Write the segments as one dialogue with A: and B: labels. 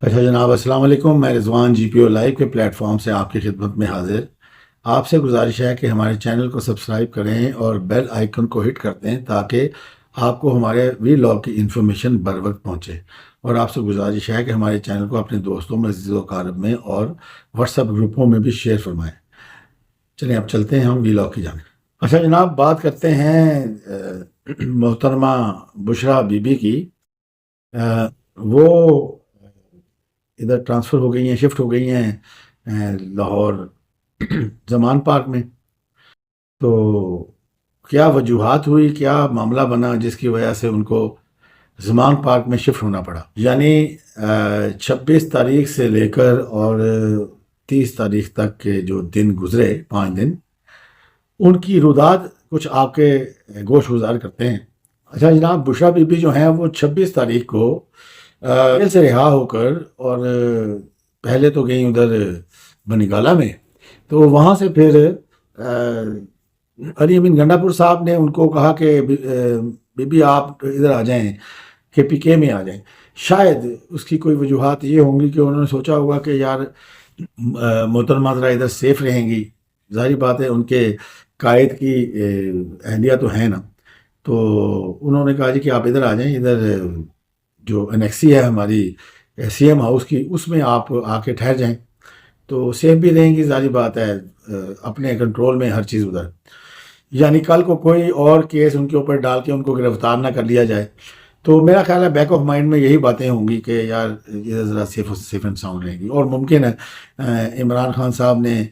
A: اچھا جناب، السلام علیکم۔ میں رضوان جی پی او لائیو کے پلیٹ فارم سے آپ کی خدمت میں حاضر۔ آپ سے گزارش ہے کہ ہمارے چینل کو سبسکرائب کریں اور بیل آئیکن کو ہٹ کر دیں تاکہ آپ کو ہمارے وی لاگ کی انفارمیشن بر وقت پہنچے، اور آپ سے گزارش ہے کہ ہمارے چینل کو اپنے دوستوں میں، عزیز و اقارب میں اور واٹس ایپ گروپوں میں بھی شیئر فرمائیں۔ چلیں اب چلتے ہیں ہم وی لاگ کی جانب۔ اچھا جناب، بات کرتے ہیں محترمہ بشریٰ بی بی کی۔ وہ ادھر ٹرانسفر ہو گئی ہیں، شفٹ ہو گئی ہیں لاہور زمان پارک میں۔ تو کیا وجوہات ہوئی، کیا معاملہ بنا جس کی وجہ سے ان کو زمان پارک میں شفٹ ہونا پڑا؟ یعنی 26 تاریخ سے لے کر اور 30 تاریخ تک کے جو دن گزرے، 5 دن، ان کی روداد کچھ آپ کے گوش گزار کرتے ہیں۔ اچھا جناب، بشریٰ بی بی جو ہیں وہ 26 تاریخ کو جیل سے رہا ہو کر، اور پہلے تو گئیں ادھر بنی گالہ میں، تو وہاں سے پھر علی امین گنڈا پور صاحب نے ان کو کہا کہ بی بی آپ ادھر آ جائیں، کے پی کے میں آ جائیں۔ شاید اس کی کوئی وجوہات یہ ہوں گی کہ انہوں نے سوچا ہوگا کہ یار محترمہ ذرا ادھر سیف رہیں گی، ظاہری بات ہے ان کے قائد کی اہلیہ تو ہے نا، تو انہوں نے کہا جی کہ آپ ادھر آ جائیں، ادھر جو انیکسی ہے ہماری سی ایم ہاؤس کی، اس میں آپ آ کے ٹھہر جائیں تو سیف بھی رہیں گی، ظاہری بات ہے اپنے کنٹرول میں ہر چیز ادھر، یعنی کل کو کوئی اور کیس ان کے اوپر ڈال کے ان کو گرفتار نہ کر لیا جائے۔ تو میرا خیال ہے بیک آف مائنڈ میں یہی باتیں ہوں گی کہ یار یہ ذرا سیف اینڈ ساؤنڈ رہے گی، اور ممکن ہے عمران خان صاحب نے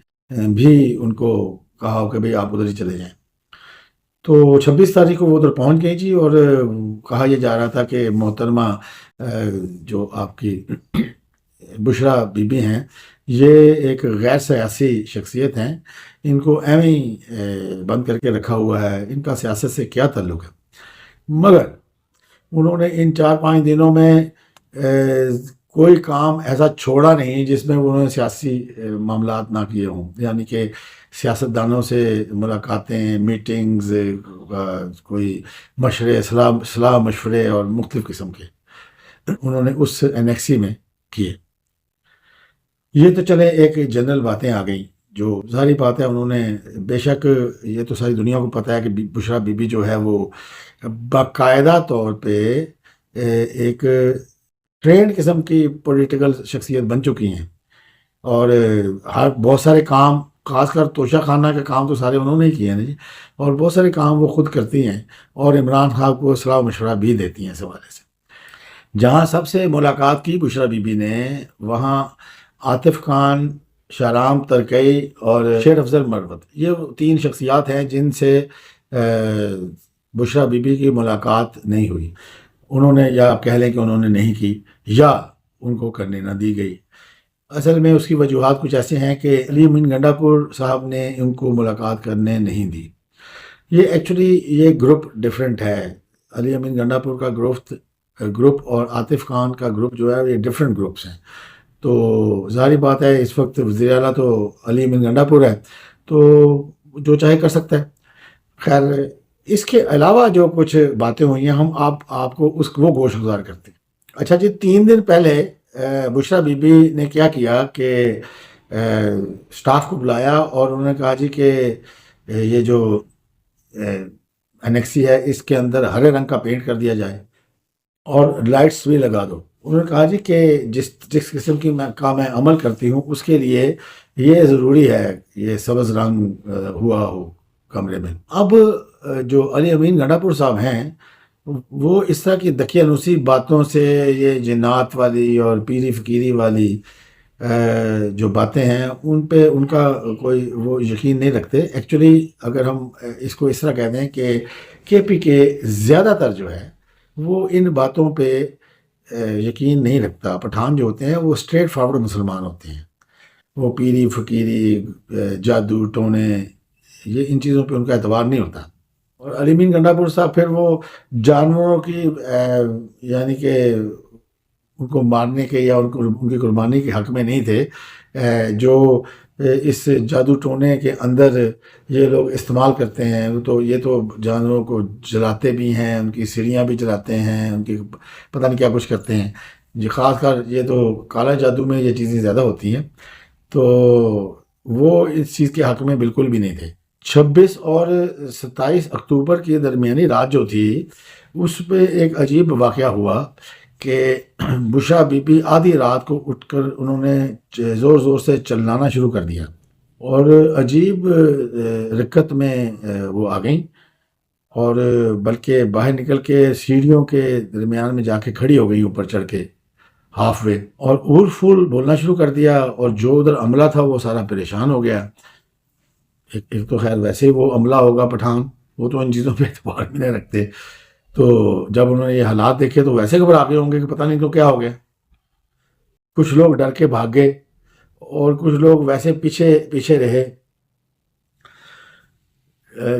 A: بھی ان کو کہا ہو کہ بھئی آپ ادھر ہی چلے جائیں۔ تو 26 تاریخ کو وہ ادھر پہنچ گئی جی، اور کہا یہ جا رہا تھا کہ محترمہ جو آپ کی بشریٰ بی بی ہیں، یہ ایک غیر سیاسی شخصیت ہیں، ان کو ایویں ہی بند کر کے رکھا ہوا ہے، ان کا سیاست سے کیا تعلق ہے؟ مگر انہوں نے ان 4-5 دنوں میں کوئی کام ایسا چھوڑا نہیں جس میں انہوں نے سیاسی معاملات نہ کیے ہوں، یعنی کہ سیاستدانوں سے ملاقاتیں، میٹنگز، کوئی مشورے، صلاح مشورے اور مختلف قسم کے انہوں نے اس انیکسی میں کیے۔ یہ تو چلے ایک جنرل باتیں آ گئیں، جو ظاہری بات ہے انہوں نے، بے شک یہ تو ساری دنیا کو پتہ ہے کہ بشریٰ بی بی جو ہے وہ باقاعدہ طور پہ ایک ٹرینڈ قسم کی پولیٹیکل شخصیت بن چکی ہیں، اور بہت سارے کام، خاص کر توشہ خانہ کے کام تو سارے انہوں نے ہی کیے ہیں جی، اور بہت سارے کام وہ خود کرتی ہیں، اور عمران خان کو صلاح مشورہ بھی دیتی ہیں اس حوالے سے۔ جہاں سب سے ملاقات کی بشریٰ بی بی نے، وہاں عاطف خان، شاہرام ترکئی اور شیر افضل مروت، یہ 3 شخصیات ہیں جن سے بشریٰ بی بی کی ملاقات نہیں ہوئی۔ انہوں نے، یا آپ کہہ لیں کہ انہوں نے نہیں کی، یا ان کو کرنے نہ دی گئی۔ اصل میں اس کی وجوہات کچھ ایسے ہیں کہ علی امین گنڈا پور صاحب نے ان کو ملاقات کرنے نہیں دی۔ یہ ایکچولی یہ گروپ ڈیفرنٹ ہے، علی امین گنڈا پور کا گروپ اور عاطف خان کا گروپ جو ہے یہ ڈیفرنٹ گروپس ہیں۔ تو ظاہری بات ہے اس وقت وزیر اعلیٰ تو علی امین گنڈا پور ہے، تو جو چاہے کر سکتا ہے۔ خیر، اس کے علاوہ جو کچھ باتیں ہوئی ہیں، ہم آپ کو وہ گوش گزار کرتے ہیں۔ اچھا جی، 3 دن پہلے بشریٰ بی بی نے کیا کیا کہ سٹاف کو بلایا، اور انہوں نے کہا جی کہ یہ جو انیکسی ہے اس کے اندر ہرے رنگ کا پینٹ کر دیا جائے اور لائٹس بھی لگا دو۔ انہوں نے کہا جی کہ جس قسم کی میں عمل کرتی ہوں اس کے لیے یہ ضروری ہے یہ سبز رنگ ہوا ہو کمرے میں۔ اب جو علی امین گنڈا پور صاحب ہیں، وہ اس طرح کی دقیانوسی باتوں سے، یہ جنات والی اور پیری فقیری والی جو باتیں ہیں، ان پہ ان کا کوئی وہ یقین نہیں رکھتے۔ ایکچولی اگر ہم اس کو اس طرح کہتے ہیں کہ کے پی کے زیادہ تر جو ہے وہ ان باتوں پہ یقین نہیں رکھتا۔ پٹھان جو ہوتے ہیں وہ اسٹریٹ فارورڈ مسلمان ہوتے ہیں، وہ پیری فقیری، جادو ٹونے، یہ ان چیزوں پہ ان کا اعتبار نہیں ہوتا۔ اور علی امین گنڈا پور صاحب پھر وہ جانوروں کی یعنی کہ ان کو مارنے کے یا ان کی قربانی کے حق میں نہیں تھے، جو اس جادو ٹونے کے اندر یہ لوگ استعمال کرتے ہیں۔ تو یہ تو جانوروں کو جلاتے بھی ہیں، ان کی سیڑھیاں بھی جلاتے ہیں، ان کی پتہ نہیں کیا کچھ کرتے ہیں۔ جی خاص کر یہ تو کالا جادو میں یہ چیزیں زیادہ ہوتی ہیں، تو وہ اس چیز کے حق میں بالکل بھی نہیں تھے۔ 26 اور 27 اکتوبر کی درمیانی رات جو تھی، اس پہ ایک عجیب واقعہ ہوا کہ بشرا بی بی آدھی رات کو اٹھ کر انہوں نے زور زور سے چلانا شروع کر دیا، اور عجیب رکت میں وہ آ گئیں، اور بلکہ باہر نکل کے سیڑھیوں کے درمیان میں جا کے کھڑی ہو گئی اوپر چڑھ کے ہاف وے، اور اول فول بولنا شروع کر دیا، اور جو ادھر عملہ تھا وہ سارا پریشان ہو گیا۔ ایک تو خیر ویسے ہی وہ عملہ ہوگا پٹھان، وہ تو ان چیزوں پہ اعتبار بھی نہیں رکھتے، تو جب انہوں نے یہ حالات دیکھے تو ویسے گھبرا گئے ہوں گے کہ پتہ نہیں تو کیا ہو گیا۔ کچھ لوگ ڈر کے بھاگ گئے اور کچھ لوگ ویسے پیچھے پیچھے رہے۔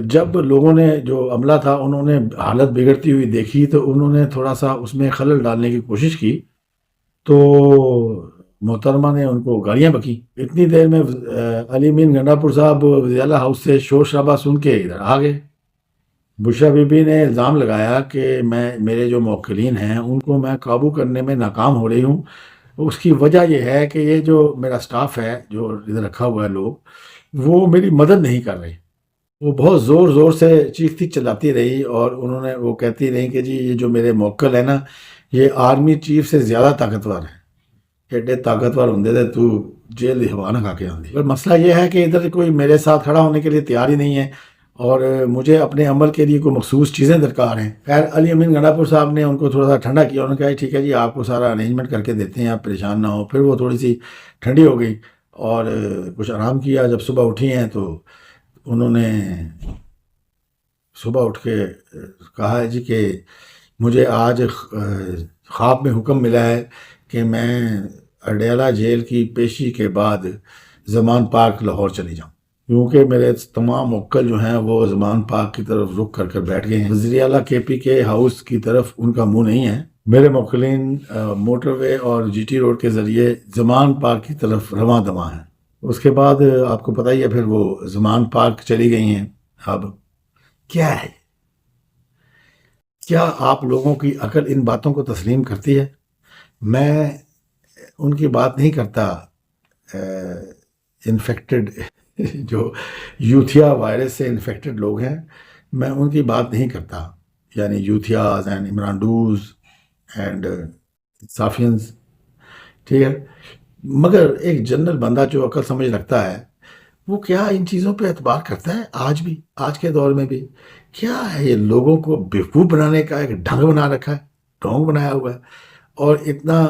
A: جب لوگوں نے جو عملہ تھا انہوں نے حالت بگڑتی ہوئی دیکھی تو انہوں نے تھوڑا سا اس میں خلل ڈالنے کی کوشش کی، تو محترمہ نے ان کو گالیاں بکیں۔ اتنی دیر میں علی مین گنڈا پور صاحب وزیر اعلیٰ ہاؤس سے شور شرابہ سن کے ادھر آ گئے۔ بشرا بی بی نے الزام لگایا کہ میرے جو موکلین ہیں ان کو میں قابو کرنے میں ناکام ہو رہی ہوں۔ اس کی وجہ یہ ہے کہ یہ جو میرا سٹاف ہے جو ادھر رکھا ہوا ہے لوگ، وہ میری مدد نہیں کر رہے۔ وہ بہت زور زور سے چیختی چلاتی رہی، اور انہوں نے وہ کہتی رہی کہ جی یہ جو میرے موکل ہیں نا، یہ آرمی چیف سے زیادہ طاقتور ہیں، ایڈے طاقتور ہوں دے تو جیل دی ہوا نہ کھا کے آندی۔ پر مسئلہ یہ ہے کہ ادھر کوئی میرے ساتھ کھڑا ہونے کے لیے تیار ہی نہیں ہے، اور مجھے اپنے عمل کے لیے کوئی مخصوص چیزیں درکار ہیں۔ خیر علی امین گنڈا پور صاحب نے ان کو تھوڑا سا ٹھنڈا کیا، انہوں نے کہا ٹھیک ہے جی آپ کو سارا ارینجمنٹ کر کے دیتے ہیں، آپ پریشان نہ ہو۔ پھر وہ تھوڑی سی ٹھنڈی ہو گئی اور کچھ آرام کیا۔ جب صبح اٹھی ہیں تو انہوں نے صبح اٹھ کے کہا ہے جی کہ مجھے آج خواب میں حکم ملا ہے کہ میں اڈیالہ جیل کی پیشی کے بعد زمان پارک لاہور چلی جاؤں، کیونکہ میرے تمام موکل جو ہیں وہ زمان پارک کی طرف رخ کر بیٹھ گئے ہیں۔ وزیر اعلیٰ کے پی کے ہاؤس کی طرف ان کا منہ نہیں ہے۔ میرے موکلین موٹر وے اور جی ٹی روڈ کے ذریعے زمان پارک کی طرف رواں دواں ہیں۔ اس کے بعد آپ کو پتہ ہی ہے پھر وہ زمان پارک چلی گئی ہیں۔ اب کیا ہے؟ کیا آپ لوگوں کی عقل ان باتوں کو تسلیم کرتی ہے؟ میں ان کی بات نہیں کرتا انفیکٹڈ جو یوتھیا وائرس سے انفیکٹڈ لوگ ہیں، میں ان کی بات نہیں کرتا، یعنی یوتھیاز اینڈ عمرانڈوز اینڈ صافینز، ٹھیک ہے؟ مگر ایک جنرل بندہ جو عقل سمجھ رکھتا ہے وہ کیا ان چیزوں پہ اعتبار کرتا ہے؟ آج بھی، آج کے دور میں بھی کیا ہے یہ لوگوں کو بیوقوف بنانے کا ایک ڈھنگ بنا رکھا ہے، ڈھونگ بنایا ہوا ہے، اور اتنا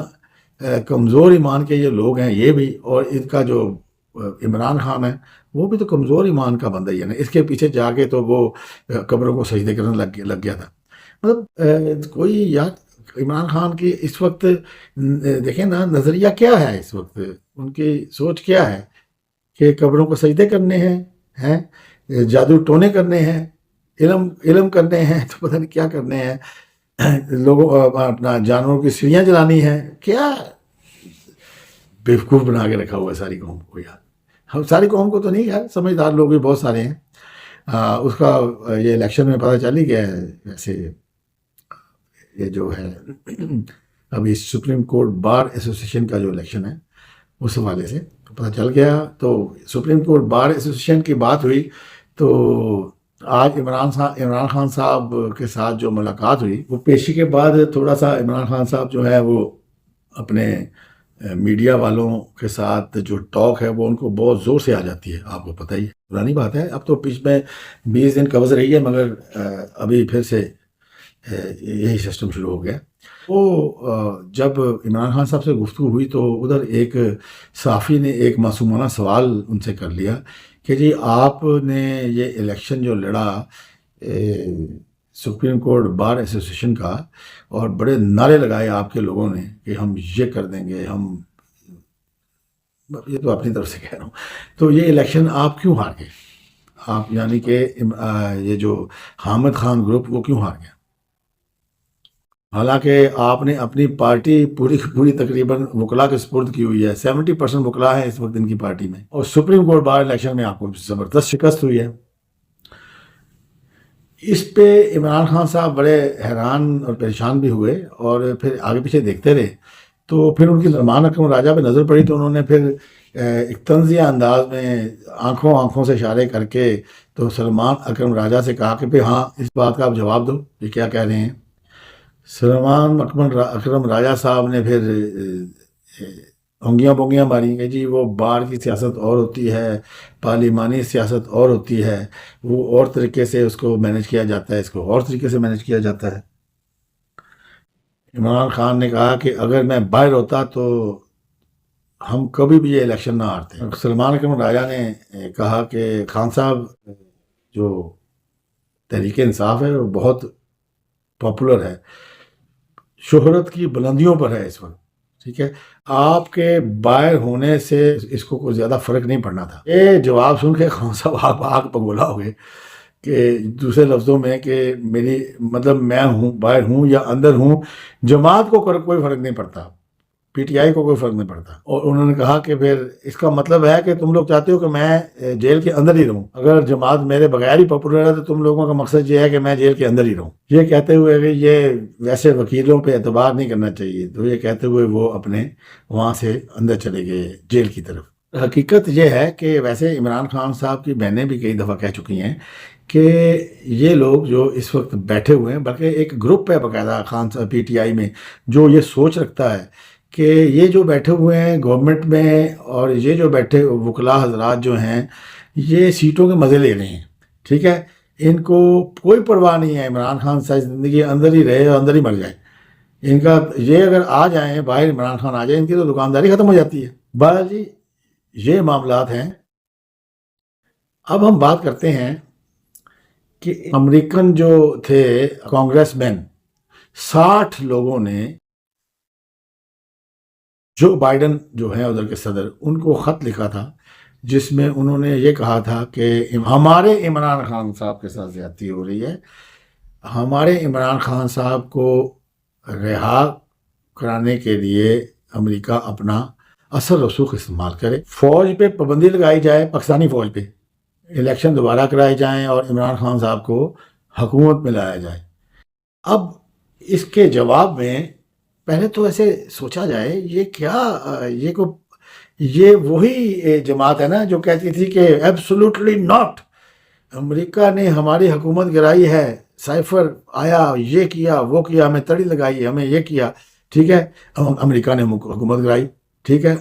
A: کمزور ایمان کے یہ لوگ ہیں یہ بھی، اور ان کا جو عمران خان ہے وہ بھی تو کمزور ایمان کا بندہ ہی ہے نا۔ اس کے پیچھے جا کے تو وہ قبروں کو سجدے کرنے لگ گیا تھا۔ مطلب کوئی یار عمران خان کی اس وقت دیکھیں نا نظریہ کیا ہے، اس وقت ان کی سوچ کیا ہے کہ قبروں کو سجدے کرنے ہیں، جادو ٹونے کرنے ہیں، علم کرنے ہیں، تو پتہ نہیں کیا کرنے ہیں، لوگوں اپنا جانوروں کی سیڑھیاں جلانی ہیں، کیا بیوقوف بنا کے رکھا ہوا ہے ساری قوم کو یار۔ ہم ساری قوم کو تو نہیں ہے، سمجھدار لوگ بھی بہت سارے ہیں۔ اس کا یہ الیکشن میں پتہ چل ہی گیا ہے، ویسے یہ جو ہے ابھی سپریم کورٹ بار ایسوسیشن کا جو الیکشن ہے اس حوالے سے پتہ چل گیا، تو سپریم کورٹ بار ایسوسیشن کی بات ہوئی تو آج عمران خان صاحب کے ساتھ جو ملاقات ہوئی، وہ پیشی کے بعد تھوڑا سا عمران خان صاحب جو ہے وہ اپنے میڈیا والوں کے ساتھ جو ٹاک ہے وہ ان کو بہت زور سے آ جاتی ہے، آپ کو پتہ ہی ہے، پرانی بات ہے، اب تو پیچ میں 20 دن قبض رہی ہے، مگر ابھی پھر سے یہی سسٹم شروع ہو گیا۔ وہ جب عمران خان صاحب سے گفتگو ہوئی تو ادھر ایک صحافی نے ایک معصومانہ سوال ان سے کر لیا کہ جی آپ نے یہ الیکشن جو لڑا سپریم کورٹ بار ایسوسیشن کا، اور بڑے نعرے لگائے آپ کے لوگوں نے کہ ہم یہ کر دیں گے، ہم یہ تو اپنی طرف سے کہہ رہا ہوں، تو یہ الیکشن آپ کیوں ہار گئے؟ آپ یعنی کہ یہ جو حامد خان گروپ وہ کیوں ہار گیا؟ حالانکہ آپ نے اپنی پارٹی پوری کی پوری تقریباً وکلا کے سپرد کی ہوئی ہے، 70% وکلا ہے اس وقت ان کی پارٹی میں، اور سپریم کورٹ بار الیکشن میں آپ کو زبردست شکست ہوئی ہے۔ اس پہ عمران خان صاحب بڑے حیران اور پریشان بھی ہوئے، اور پھر آگے پیچھے دیکھتے رہے تو پھر ان کی سلمان اکرم راجہ پہ نظر پڑی تو انہوں نے پھر ایک طنزیہ انداز میں آنکھوں سے اشارے کر کے تو سلمان اکرم راجہ سے کہا کہ ہاں اس بات کا آپ جواب دو، یہ کیا کہہ رہے ہیں۔ سلمان اکرم راجہ صاحب نے پھر ہنگیاں بونگیاں ماری کہ جی وہ بار کی سیاست اور ہوتی ہے، پارلیمانی سیاست اور ہوتی ہے، وہ اور طریقے سے اس کو مینج کیا جاتا ہے، اس کو اور طریقے سے مینج کیا جاتا ہے۔ عمران خان نے کہا کہ اگر میں باہر ہوتا تو ہم کبھی بھی یہ الیکشن نہ ہارتے۔ سلمان اکرم راجہ نے کہا کہ خان صاحب جو تحریک انصاف ہے وہ بہت پاپولر ہے، شہرت کی بلندیوں پر ہے اس وقت، ٹھیک ہے، آپ کے باہر ہونے سے اس کو کوئی زیادہ فرق نہیں پڑنا تھا۔ یہ جواب سن کے خان صاحب آپ آگ پگولا ہو گئے کہ دوسرے لفظوں میں کہ میری مطلب میں ہوں باہر ہوں یا اندر ہوں، جماعت کو کوئی فرق نہیں پڑتا، پی ٹی آئی کو کوئی فرق نہیں پڑتا۔ اور انہوں نے کہا کہ پھر اس کا مطلب ہے کہ تم لوگ چاہتے ہو کہ میں جیل کے اندر ہی رہوں، اگر جماعت میرے بغیر ہی پاپولر ہے تو تم لوگوں کا مقصد یہ ہے کہ میں جیل کے اندر ہی رہوں۔ یہ کہتے ہوئے کہ یہ ویسے وکیلوں پہ اعتبار نہیں کرنا چاہیے، تو یہ کہتے ہوئے وہ اپنے وہاں سے اندر چلے گئے جیل کی طرف۔ حقیقت یہ ہے کہ ویسے عمران خان صاحب کی بہنیں بھی کئی دفعہ کہہ چکی ہیں کہ یہ لوگ جو اس وقت بیٹھے ہوئے ہیں، بلکہ ایک گروپ ہے باقاعدہ خان صاحب پی ٹی آئی میں جو یہ سوچ رکھتا ہے کہ یہ جو بیٹھے ہوئے ہیں گورنمنٹ میں اور یہ جو بیٹھے وکلاء حضرات جو ہیں یہ سیٹوں کے مزے لے رہے ہیں، ٹھیک ہے، ان کو کوئی پرواہ نہیں ہے عمران خان ساری زندگی اندر ہی رہے اور اندر ہی مر جائے، ان کا یہ اگر آ جائیں باہر عمران خان آ جائے ان کی تو دکانداری ختم ہو جاتی ہے۔ بہرحال جی یہ معاملات ہیں۔ اب ہم بات کرتے ہیں کہ امریکن جو تھے کانگریس مین 60 لوگوں نے جو بائیڈن جو ہیں ادھر کے صدر ان کو خط لکھا تھا جس میں انہوں نے یہ کہا تھا کہ ہمارے عمران خان صاحب کے ساتھ زیادتی ہو رہی ہے، ہمارے عمران خان صاحب کو رہا کرانے کے لیے امریکہ اپنا اثر رسوخ استعمال کرے، فوج پہ پابندی لگائی جائے، پاکستانی فوج پہ الیکشن دوبارہ کرائے جائیں اور عمران خان صاحب کو حکومت میں لایا جائے۔ اب اس کے جواب میں پہلے تو ایسے سوچا جائے یہ کیا یہ وہی جماعت ہے نا جو کہتی تھی کہ ایبسولوٹلی ناٹ، امریکہ نے ہماری حکومت گرائی ہے، سائفر آیا یہ کیا وہ کیا، ہمیں تڑی لگائی، ہمیں یہ کیا، ٹھیک ہے، امریکہ نے حکومت گرائی، ٹھیک ہے،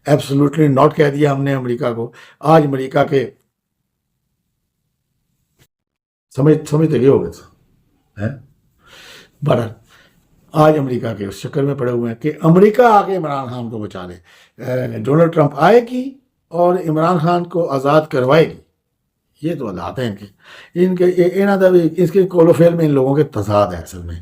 A: ایبسولوٹلی ناٹ کہہ دیا ہم نے امریکہ کو۔ آج امریکہ کے سمجھتے گئے ہو گئے بہرحال آج امریکہ کے اس چکر میں پڑے ہوئے ہیں کہ امریکہ آ کے عمران خان کو بچا لے، ڈونلڈ ٹرمپ آئے گی اور عمران خان کو آزاد کروائے گی۔ یہ تو حالات ہیں ان کے اس کے کولوفیل میں ان لوگوں کے تضاد ہے اصل میں،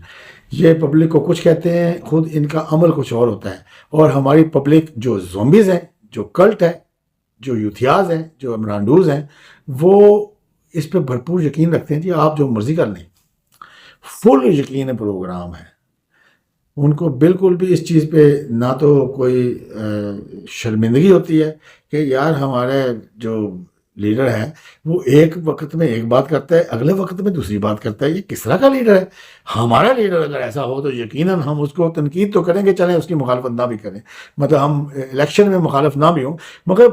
A: یہ پبلک کو کچھ کہتے ہیں، خود ان کا عمل کچھ اور ہوتا ہے، اور ہماری پبلک جو زومبیز ہیں، جو کلٹ ہے، جو یوتھیاز ہیں، جو امرانڈوز ہیں، وہ اس پہ بھرپور یقین رکھتے ہیں، جی آپ جو مرضی کر لیں، فل یقین پروگرام ہے ان کو، بالکل بھی اس چیز پہ نہ تو کوئی شرمندگی ہوتی ہے کہ یار ہمارے جو لیڈر ہے وہ ایک وقت میں ایک بات کرتا ہے، اگلے وقت میں دوسری بات کرتا ہے، یہ کس طرح کا لیڈر ہے؟ ہمارا لیڈر اگر ایسا ہو تو یقیناً ہم اس کو تنقید تو کریں گے، چلیں اس کی مخالفت نہ بھی کریں، مطلب ہم الیکشن میں مخالف نہ بھی ہوں، مگر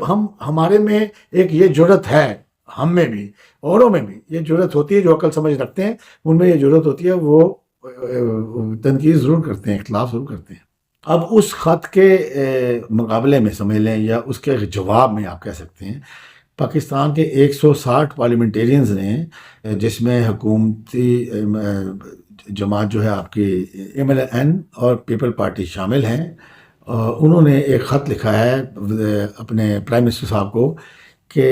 A: ہمارے میں ایک یہ جرت ہے، ہم میں بھی اوروں میں بھی یہ جرت ہوتی ہے، جو عقل سمجھ رکھتے ہیں ان میں یہ جرت ہوتی ہے، وہ تنقید ضرور کرتے ہیں، اختلاف ضرور کرتے ہیں۔ اب اس خط کے مقابلے میں سمجھ لیں یا اس کے جواب میں آپ کہہ سکتے ہیں، پاکستان کے 160 پارلیمنٹیرینز نے، جس میں حکومتی جماعت جو ہے آپ کی MLN اور پیپل پارٹی شامل ہیں، انہوں نے ایک خط لکھا ہے اپنے پرائم منسٹر صاحب کو کہ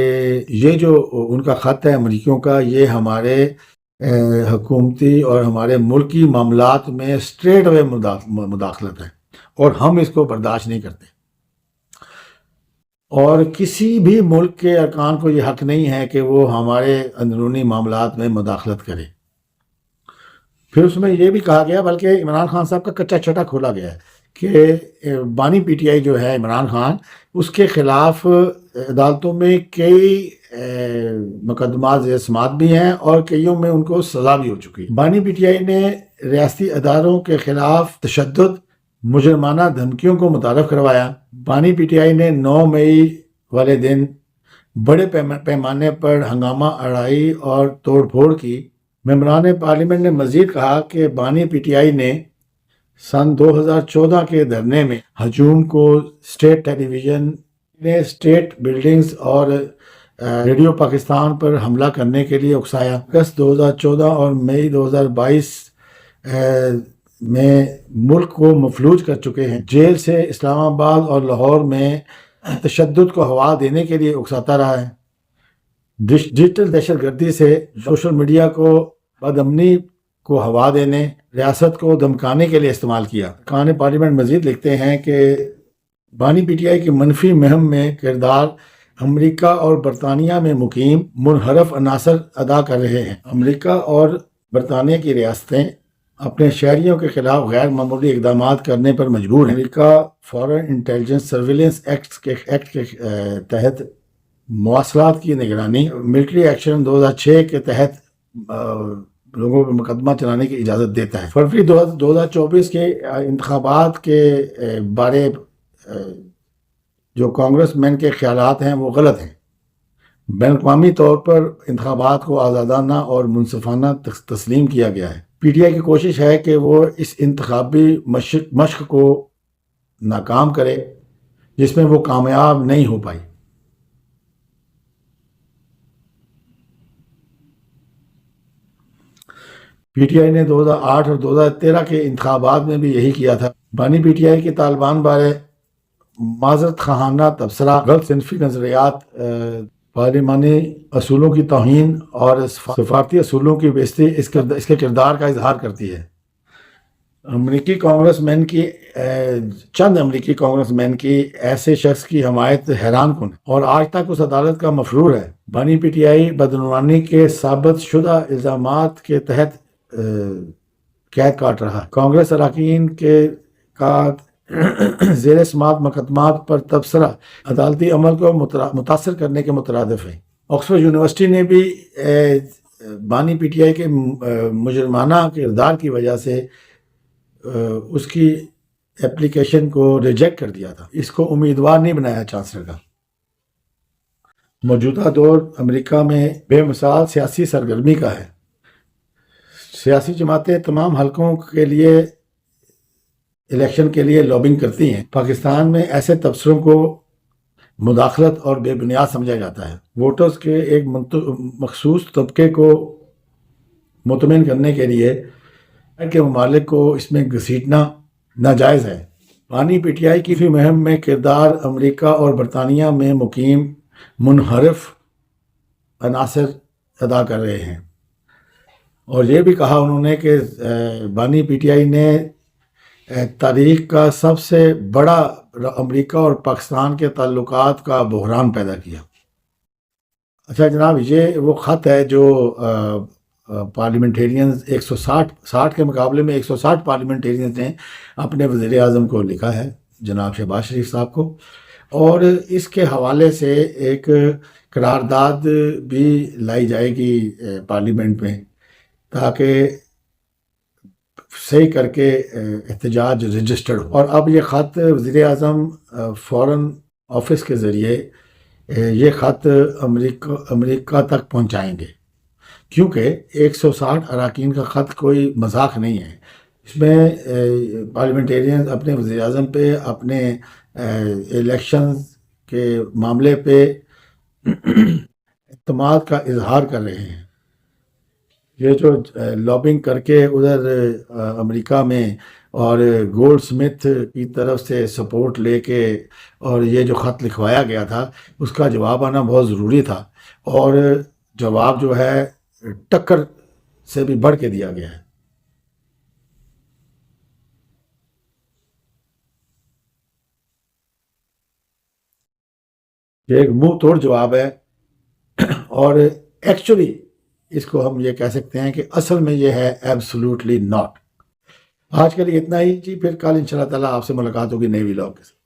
A: یہ جو ان کا خط ہے امریکیوں کا، یہ ہمارے حکومتی اور ہمارے ملکی معاملات میں اسٹریٹ اوے مداخلت ہے اور ہم اس کو برداشت نہیں کرتے، اور کسی بھی ملک کے ارکان کو یہ حق نہیں ہے کہ وہ ہمارے اندرونی معاملات میں مداخلت کرے۔ پھر اس میں یہ بھی کہا گیا، بلکہ عمران خان صاحب کا کچا چٹا کھولا گیا ہے کہ بانی پی ٹی آئی جو ہے عمران خان، اس کے خلاف عدالتوں میں کئی مقدمات زیر سماعت بھی ہیں اور کئیوں میں ان کو سزا بھی ہو چکی ہے۔ بانی پی ٹی آئی نے ریاستی اداروں کے خلاف تشدد، مجرمانہ دھمکیوں کو متعارف کروایا۔ بانی پی ٹی آئی نے 9 مئی والے دن بڑے پیمانے پر ہنگامہ اڑائی اور توڑ پھوڑ کی۔ ممبران پارلیمنٹ نے مزید کہا کہ بانی پی ٹی آئی نے سن 2014 کے دھرنے میں ہجوم کو اسٹیٹ ٹیلی ویژن نے اسٹیٹ بلڈنگز اور ریڈیو پاکستان پر حملہ کرنے کے لیے اکسایا۔ اگست 2014 اور مئی 2022 میں ملک کو مفلوج کر چکے ہیں۔ جیل سے اسلام آباد اور لاہور میں تشدد کو ہوا دینے کے لیے اکساتا رہا ہے۔ ڈیجیٹل دہشت گردی سے سوشل میڈیا کو بدامنی کو ہوا دینے، ریاست کو دھمکانے کے لیے استعمال کیا۔ ارکان پارلیمنٹ مزید لکھتے ہیں کہ بانی پی ٹی آئی کی منفی مہم میں کردار امریکہ اور برطانیہ میں مقیم منحرف عناصر ادا کر رہے ہیں۔ امریکہ اور برطانیہ کی ریاستیں اپنے شہریوں کے خلاف غیر معمولی اقدامات کرنے پر مجبور ہیں۔ امریکہ فارن انٹیلیجنس سرویلنس ایکٹ کے تحت مواصلات کی نگرانی، ملٹری ایکشن 2006 کے تحت لوگوں پر مقدمہ چلانے کی اجازت دیتا ہے۔ فروری 2024 کے انتخابات کے بارے جو کانگریس مین کے خیالات ہیں وہ غلط ہیں۔ بین الاقوامی طور پر انتخابات کو آزادانہ اور منصفانہ تسلیم کیا گیا ہے۔ پی ٹی آئی کی کوشش ہے کہ وہ اس انتخابی مشق کو ناکام کرے جس میں وہ کامیاب نہیں ہو پائی۔ پی ٹی آئی نے 2008 اور 2013 کے انتخابات میں بھی یہی کیا تھا۔ بانی پی ٹی آئی کے طالبان بارے معذرت خواہانہ تبصرہ، غلط صنفی نظریات، پارلیمانی اصولوں کی توہین اور سفارتی اصولوں کی بےعزتی اس کے کردار کا اظہار کرتی ہے۔ چند امریکی کانگریس مین کی ایسے شخص کی حمایت حیران کن ہے اور آج تک اس عدالت کا مفرور ہے۔ بانی پی ٹی آئی بدعنوانی کے ثابت شدہ الزامات کے تحت قید کاٹ رہا ہے۔ کانگریس اراکین کا زیر سماعت مقدمات پر تبصرہ عدالتی عمل کو متاثر کرنے کے مترادف ہے۔ آکسفورڈ یونیورسٹی نے بھی بانی پی ٹی آئی کے مجرمانہ کردار کی وجہ سے اس کی اپلیکیشن کو ریجیکٹ کر دیا تھا۔ اس کو امیدوار نہیں بنایا چانسلر کا۔ موجودہ دور امریکہ میں بے مثال سیاسی سرگرمی کا ہے۔ سیاسی جماعتیں تمام حلقوں کے لیے الیکشن کے لیے لابنگ کرتی ہیں۔ پاکستان میں ایسے تبصروں کو مداخلت اور بے بنیاد سمجھا جاتا ہے۔ ووٹرز کے ایک مخصوص طبقے کو مطمئن کرنے کے لیے کے ممالک کو اس میں گھسیٹنا ناجائز ہے۔ بانی پی ٹی آئی کی فی مہم میں کردار امریکہ اور برطانیہ میں مقیم منحرف عناصر ادا کر رہے ہیں۔ اور یہ بھی کہا انہوں نے کہ بانی پی ٹی آئی نے تاریخ کا سب سے بڑا امریکہ اور پاکستان کے تعلقات کا بحران پیدا کیا۔ اچھا جناب، یہ وہ خط ہے جو پارلیمنٹیرینز 160 کے مقابلے میں 160 پارلیمنٹیرینز نے اپنے وزیر اعظم کو لکھا ہے، جناب شہباز شریف صاحب کو، اور اس کے حوالے سے ایک قرارداد بھی لائی جائے گی پارلیمنٹ میں تاکہ صحیح کر کے احتجاج رجسٹرڈ ہو۔ اور اب یہ خط وزیر اعظم فورن آفس کے ذریعے یہ خط امریکہ تک پہنچائیں گے، کیونکہ 160 اراکین کا خط کوئی مذاق نہیں ہے۔ اس میں پارلیمنٹیرین اپنے وزیر اعظم پہ، اپنے الیکشنز کے معاملے پہ اعتماد کا اظہار کر رہے ہیں۔ یہ جو لابنگ کر کے ادھر امریکہ میں اور گولڈ سمتھ کی طرف سے سپورٹ لے کے اور یہ جو خط لکھوایا گیا تھا اس کا جواب آنا بہت ضروری تھا، اور جواب جو ہے ٹکر سے بھی بڑھ کے دیا گیا ہے۔ یہ ایک منہ توڑ جواب ہے، اور ایکچولی اس کو ہم یہ کہہ سکتے ہیں کہ اصل میں یہ ہے ایبسولوٹلی ناٹ۔ آج کے لیے اتنا ہی جی، پھر کل انشاءاللہ تعالیٰ آپ سے ملاقات ہوگی نئے ولاگ کے ساتھ۔